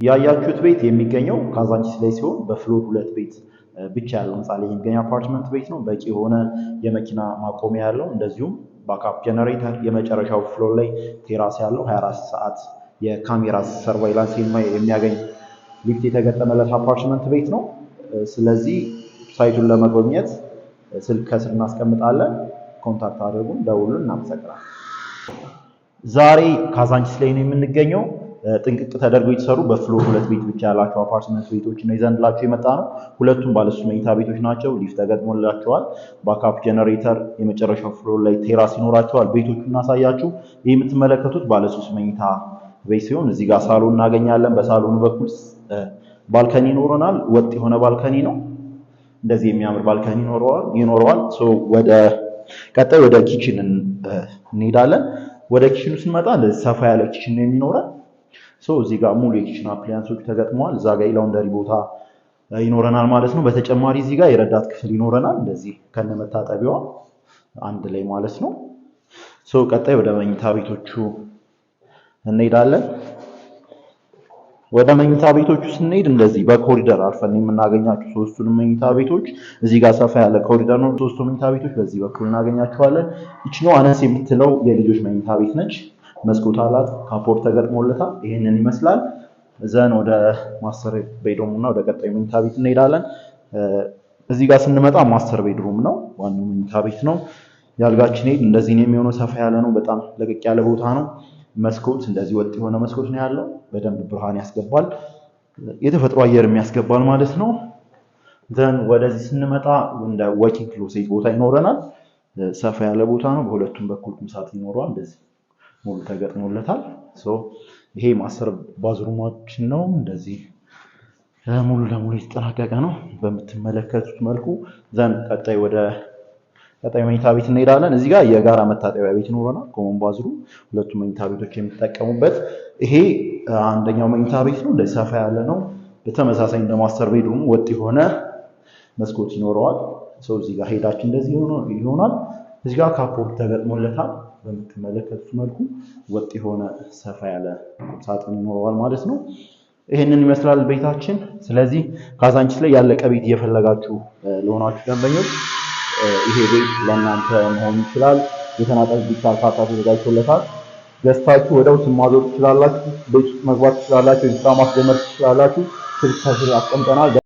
ያያችሁት ቤት የሚገኘው ካዛንቺስ ላይ ሲሆን በፍሎር 2 ቤት ብቻ ያለው ህንፃ ላይ የሚገኝ አፓርትመንት ቤት ነው። በቂ የሆነ የመኪና ማቆሚያ ያለው እንደዚሁም ባክአፕ ጀነሬተር የመጨረሻው ፍሎር ላይ ቴራስ ያለው 24 ሰዓት የካሜራ ሰርቫይላንስ የሚያገኝ ሊፍት የተገጠመለት አፓርትመንት ቤት ነው። ስለዚህ ሳይቱን ለመጎብኘት ስልክ ከስር እናስቀምጣለን። ኮንታክት አድርጉን፣ ደውሉን። እናመሰግናለን። ዛሬ ካዛንቺስ ላይ ነው የምንገኘው። ጥንቅቅ ተደርገው የተሰሩ በፍሎር 2 ቤት ብቻ ያላቸው አፓርትመንት ቤቶች ነው ይዘንላችሁ የመጣ ነው። ሁለቱም ባለ 3 መኝታ ቤቶች ናቸው። ሊፍት ተገጥሞላቸዋል። ባክአፕ ጀነሬተር የመጨረሻው ፍሎር ላይ ቴራስ ይኖራቸዋል። ቤቶቹን እናሳያችሁ። ይህ የምትመለከቱት ባለ 3 መኝታ ቤት ሲሆን እዚህ ጋር ሳሎን እናገኛለን። በሳሎኑ በኩል ባልከኒ ይኖረናል። ወጥ የሆነ ባልከኒ ነው። እንደዚህ የሚያምር ባልከኒ ይኖረዋል። ወደ ቀጣይ ወደ ኪችን እንሄዳለን። ወደ ኪችኑ ስንመጣ እንደዚህ ሰፋ ያለ ኪችን ነው የሚኖረን። እዚህ ጋር ሙሉ የኪችን አፕላያንሶች ተገጥመዋል። እዛ ጋር የላውንደሪ ቦታ ይኖረናል ማለት ነው። በተጨማሪ እዚህ ጋር የረዳት ክፍል ይኖረናል። እንደዚህ ከነመታጠቢያዋ አንድ ላይ ማለት ነው። ቀጣይ ወደ መኝታ ቤቶቹ እንሄዳለን። ወደ መኝታ ቤቶቹ ስንሄድ እንደዚህ በኮሪደር አልፈን የምናገኛቸው ሶስቱንም መኝታ ቤቶች እዚህ ጋር ሰፋ ያለ ኮሪደር ነው። ሶስቱ መኝታ ቤቶች በዚህ በኩል እናገኛቸዋለን። ይችኛው አነስ የምትለው የልጆች መኝታ ቤት ነች። መስኮት አላት፣ ካፖርት ተገጥሞለታል። ይሄንን ይመስላል። ዘን ወደ ማስተር ቤድሩም እና ወደ ቀጣዩ መኝታ ቤት እንሄዳለን። እዚህ ጋር ስንመጣ ማስተር ቤድሩም ነው፣ ዋናው መኝታ ቤት ነው። ያልጋችን እንደዚህ ነው የሚሆነው። ሰፋ ያለ ነው፣ በጣም ለቀቅ ያለ ቦታ ነው። መስኮት እንደዚህ ወጥ የሆነ መስኮት ነው ያለው። በደንብ ብርሃን ያስገባል፣ የተፈጥሮ አየር የሚያስገባል ማለት ነው። ዘን ወደዚህ ስንመጣ እንደ ወኪንግ ክሎሴት ቦታ ይኖረናል። ሰፋ ያለ ቦታ ነው። በሁለቱም በኩል ቁምሳጥን ይኖረዋል። እንደዚህ ሙሉ ተገጥሞለታል። ይሄ ማስተር ባዝሩማችን ነው። እንደዚህ ሙሉ ለሙሉ የተጠናቀቀ ነው በምትመለከቱት መልኩ። ዘን ቀጣይ መኝታ ቤት እንሄዳለን። እዚህ ጋር የጋራ መታጠቢያ ቤት ይኖረናል። ኮመን ባዝሩም ሁለቱም መኝታ ቤቶች የሚጠቀሙበት። ይሄ አንደኛው መኝታ ቤት ነው። እንደዚህ ሰፋ ያለ ነው። በተመሳሳይ እንደ ማስተር ቤድሩም ወጥ የሆነ መስኮት ይኖረዋል። እዚህ ጋር ሄዳችን እንደዚህ ይሆናል። እዚህ ጋር ካፖርት ተገጥሞለታል። በምትመለከቱት መልኩ ወጥ የሆነ ሰፋ ያለ ሳጥን ይኖረዋል ማለት ነው። ይሄንን ይመስላል ቤታችን። ስለዚህ ካዛንቺስ ላይ ያለቀ ቤት እየፈለጋችሁ ለሆናችሁ ደንበኞች ይሄ ቤት ለእናንተ መሆን ይችላል። የተናጠል ዲጂታል ካርታ ተዘጋጅቶለታል። ገዝታችሁ ወደው ማዞር ትችላላችሁ። ቤት ውስጥ መግባት ትችላላችሁ። ስራ ማስጀመር ትችላላችሁ። ስልክ ከስር አስቀምጠናል።